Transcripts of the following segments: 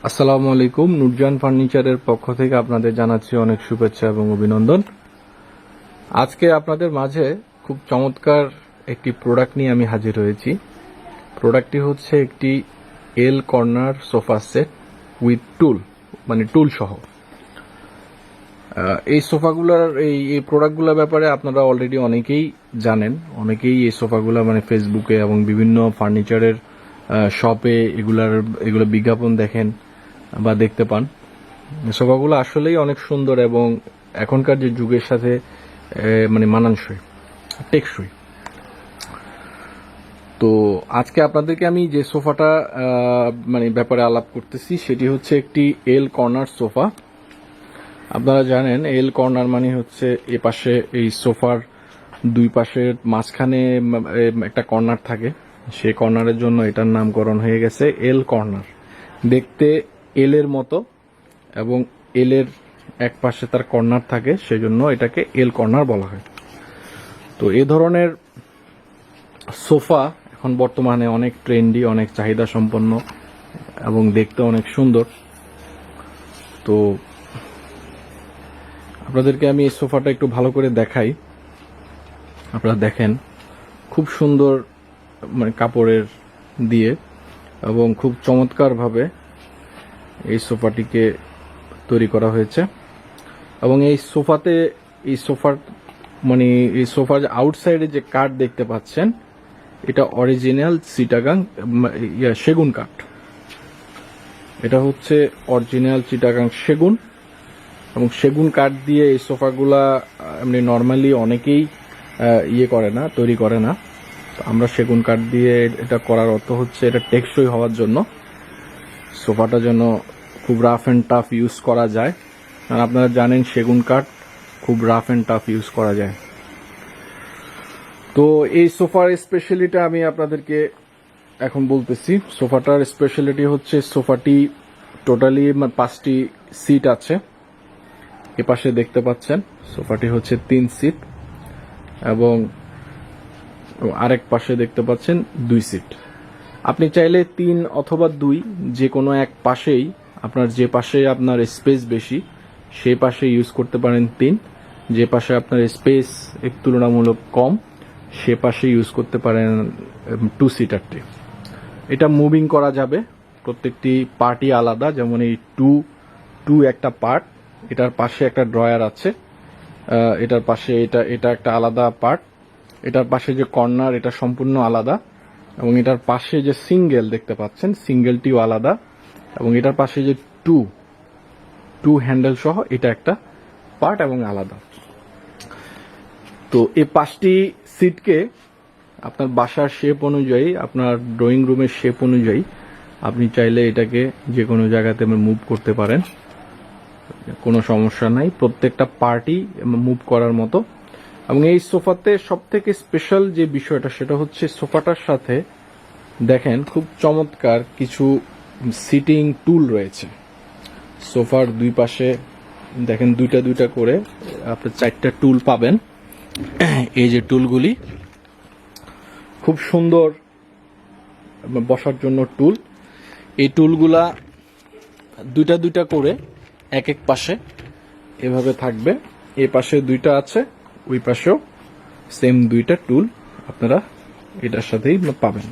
আসসালামু আলাইকুম। নুরজান ফার্নিচারের পক্ষ থেকে আপনাদের জানাচ্ছি অনেক শুভেচ্ছা এবং অভিনন্দন। আজকে আপনাদের মাঝে খুব চমৎকার একটি প্রোডাক্ট নিয়ে আমি হাজির হয়েছি। প্রোডাক্টটি হচ্ছে একটি এল কর্নার সোফা সেট উইথ টুল, মানে টুল সহ। এই সোফাগুলোর এই প্রোডাক্টগুলোর ব্যাপারে আপনারা অলরেডি অনেকেই জানেন। অনেকেই এই সোফাগুলো মানে ফেসবুকে এবং বিভিন্ন ফার্নিচারের শপে এগুলো বিজ্ঞাপন দেখেন বা দেখতে পান। সোফাগুলো আসলেই অনেক সুন্দর এবং এখনকার যে যুগের সাথে মানে মানানসই, টেকসই। তো আজকে আপনাদেরকে আমি যে সোফাটা মানে ব্যাপারে আলাপ করতেছি সেটি হচ্ছে একটি এল কর্নার সোফা। আপনারা জানেন এল কর্নার মানে হচ্ছে এ পাশে এই সোফার দুই পাশের মাঝখানে একটা কর্নার থাকে, সেই কর্নারের জন্য এটার নামকরণ হয়ে গেছে এল কর্নার। দেখতে এল এর মতো এবং এল এর এক পাশে তার কর্নার থাকে, সেজন্য এটাকে এল কর্নার বলা হয়। তো এই ধরনের সোফা এখন বর্তমানে অনেক ট্রেন্ডি, অনেক চাহিদা সম্পন্ন এবং দেখতে অনেক সুন্দর। তো আপনাদেরকে আমি এই সোফাটা একটু ভালো করে দেখাই। আপনারা দেখেন খুব সুন্দর মানে কাপড়ের দিয়ে এবং খুব চমৎকারভাবে এই সোফাটিকে তৈরি করা হয়েছে। এবং এই সোফার মানে এই সোফার আউটসাইডে যে কাঠ দেখতে পাচ্ছেন এটা অরিজিনাল চিটাগাং সেগুন কাঠ। এটা হচ্ছে অরিজিনাল চিটাগাং সেগুন এবং সেগুন কাঠ দিয়ে এই সোফাগুলা এমনি নর্মালি অনেকেই করে না, তৈরি করে না। আমরা সেগুন কাঠ দিয়ে এটা করার অর্থ হচ্ছে এটা টেকসই হওয়ার জন্য, সোফাটা যেন খুব রাফ অ্যান্ড টাফ ইউজ করা যায়। আর আপনারা জানেন সেগুন কাঠ খুব রাফ অ্যান্ড টাফ ইউজ করা যায়। তো এই সোফার স্পেশালিটি আমি আপনাদেরকে এখন বলতেছি। সোফাটার স্পেশালিটি হচ্ছে সোফাটি টোটালি 5টি সিট আছে। এ পাশে দেখতে পাচ্ছেন সোফাটি হচ্ছে 3 সিট এবং আরেক পাশে দেখতে পাচ্ছেন 2 সিট। আপনি চাইলে 3 অথবা 2 যে কোনো এক পাশেই, আপনার যে পাশে আপনার স্পেস বেশি সেই পাশে ইউজ করতে পারেন 3। যে পাশে আপনার স্পেস একটু তুলনামূলক কম সে পাশে ইউজ করতে পারেন 2 সিটারটি। এটা মুভিং করা যাবে, প্রত্যেকটি পার্টই আলাদা। যেমন এই টু একটা পার্ট, এটার পাশে একটা ড্রয়ার আছে, এটার পাশে এটা একটা আলাদা পার্ট, এটার পাশে যে কর্নার এটা সম্পূর্ণ আলাদা এবং এটার পাশে যে সিঙ্গেল দেখতে পাচ্ছেন সিঙ্গেলটিও আলাদা এবং এটার পাশে যে টু হ্যান্ডেল সহ এটা একটা পার্ট এবং আলাদা। তো এই 5টি সিটকে আপনার বাসার শেপ অনুযায়ী, আপনার ড্রয়িং রুমের শেপ অনুযায়ী আপনি চাইলে এটাকে যে কোনো জায়গাতে মুভ করতে পারেন, কোনো সমস্যা নাই। প্রত্যেকটা পার্টই মুভ করার মতো। এবং এই সোফাতে সবথেকে স্পেশাল যে বিষয়টা সেটা হচ্ছে সোফাটার সাথে দেখেন খুব চমৎকার কিছু সিটিং টুল রয়েছে। সোফার দুই পাশে দেখেন দুইটা করে আপনি 4টা টুল পাবেন। এই যে টুলগুলি খুব সুন্দর বসার জন্য টুল। এই টুলগুলা দুইটা করে এক পাশে এভাবে থাকবে। এই পাশে 2টা আছে, ওই পাশেও সেম 2টা টুল আপনারা এটার সাথেই পাবেন।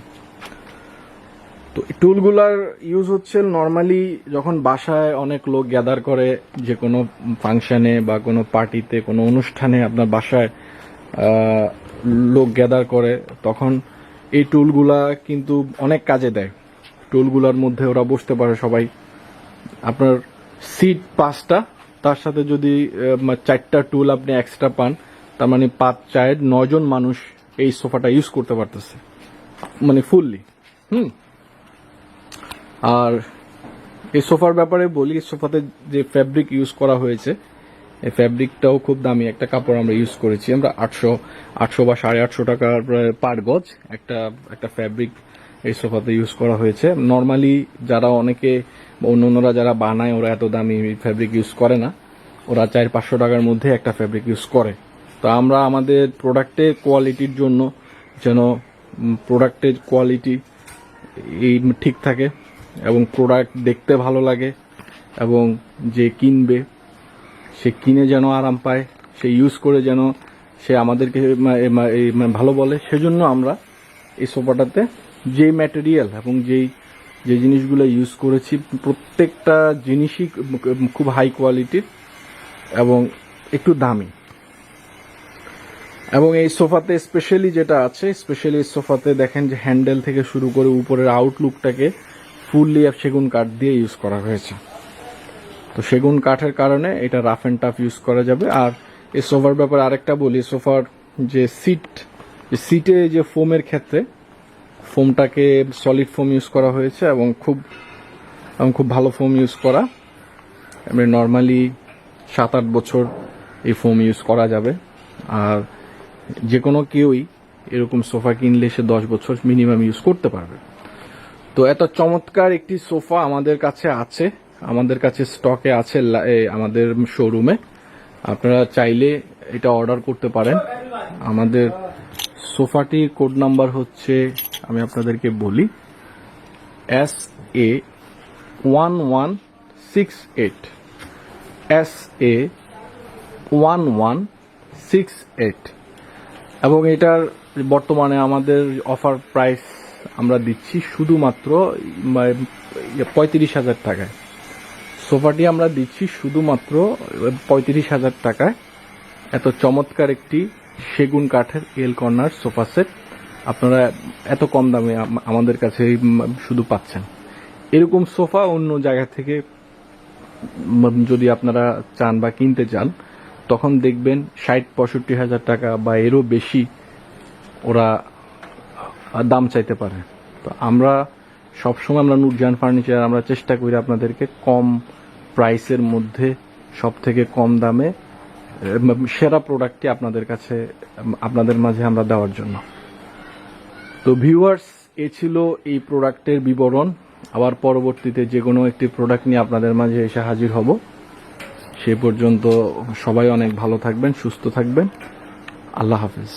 তো টুলগুলার ইউজ হচ্ছে নর্মালি যখন বাসায় অনেক লোক গ্যাদার করে, যে কোনো ফাংশনে বা কোনো পার্টিতে, কোনো অনুষ্ঠানে আপনার বাসায় লোক গ্যাদার করে, তখন এই টুলগুলা কিন্তু অনেক কাজে দেয়। টুলগুলার মধ্যে ওরা বসতে পারে সবাই। আপনার সিট 5টা, তার সাথে যদি 4টা টুল আপনি এক্সট্রা পান, তার মানে 5 4 9 জন মানুষ এই সোফাটা ইউজ করতে পারতেছে মানে ফুললি। আর এই সোফার ব্যাপারে বলি, সোফাতে যে ফ্যাব্রিক ইউজ করা হয়েছে এই ফ্যাব্রিকটাও খুব দামি একটা কাপড় আমরা ইউজ করেছি। আমরা 800 বা 850 টাকার পার গজ একটা ফ্যাব্রিক এই সোফাতে ইউজ করা হয়েছে। নর্মালি যারা অনেকে অন্যরা যারা বানায় ওরা এত দামি ফ্যাব্রিক ইউজ করে না, ওরা 400-500 টাকার মধ্যে একটা ফ্যাব্রিক ইউজ করে। তো আমরা আমাদের প্রোডাক্টের কোয়ালিটির জন্য যেন প্রোডাক্টের কোয়ালিটি এই ঠিক থাকে এবং প্রোডাক্ট দেখতে ভালো লাগে এবং যে কিনবে সে কিনে যেন আরাম পায়, সে ইউজ করে যেন সে আমাদেরকে ভালো বলে, সেজন্য আমরা এই সোফাটাতে যে ম্যাটেরিয়াল এবং যে জিনিসগুলো ইউজ করেছি প্রত্যেকটা জিনিসই খুব হাই কোয়ালিটির এবং একটু দামি। এবং এই সোফাতে স্পেশালি যেটা আছে, স্পেশালি এই সোফাতে দেখেন যে হ্যান্ডেল থেকে শুরু করে উপরের আউটলুকটাকে ফুললি সেগুন কাঠ দিয়ে ইউজ করা হয়েছে। তো সেগুন কাঠের কারণে এটা রাফ অ্যান্ড টাফ ইউজ করা যাবে। আর এই সোফার ব্যাপারে আরেকটা বলি, সোফার যে সিটে যে ফোমের ক্ষেত্রে ফোমটাকে সলিড ফোম ইউজ করা হয়েছে এবং খুব ভালো ফোম ইউজ করা। এমনি নর্মালি 7-8 বছর এই ফোম ইউজ করা যাবে। আর যে কোনো কেউই এরকম সোফা কিনলে সে 10 বছর মিনিমাম ইউজ করতে পারবে। তো এত চমৎকার একটি সোফা আমাদের কাছে আছে, আমাদের কাছে স্টকে আছে আমাদের শোরুমে। আপনারা চাইলে এটা অর্ডার করতে পারেন। আমাদের সোফাটির কোড নাম্বার হচ্ছে, আমি আপনাদেরকে বলি, SA1168, SA1168। এবং এটার বর্তমানে আমাদের অফার প্রাইস আমরা দিচ্ছি শুধুমাত্র 35,000 টাকায়। সোফাটি আমরা দিচ্ছি শুধুমাত্র 35,000 টাকায়। এত চমৎকার একটি সেগুন কাঠের এল কর্নার সোফা সেট আপনারা এত কম দামে আমাদের কাছে শুধু পাচ্ছেন। এরকম সোফা অন্য জায়গা থেকে যদি আপনারা চান বা কিনতে চান, তখন দেখবেন 60-65 হাজার টাকা বা এরও বেশি ওরা দাম চাইতে পারে। তো আমরা সবসময় নূরজাহান ফার্নিচার আমরা চেষ্টা করি আপনাদেরকে কম প্রাইসের মধ্যে সব থেকে কম দামে সেরা প্রোডাক্টটি আপনাদের মাঝে আমরা দেওয়ার জন্য। তো ভিউয়ার্স, এ ছিল এই প্রোডাক্টের বিবরণ। আবার পরবর্তীতে যে কোনো একটি প্রোডাক্ট নিয়ে আপনাদের মাঝে এসে হাজির হব। সে পর্যন্ত সবাই অনেক ভালো থাকবেন, সুস্থ থাকবেন। আল্লাহ হাফেজ।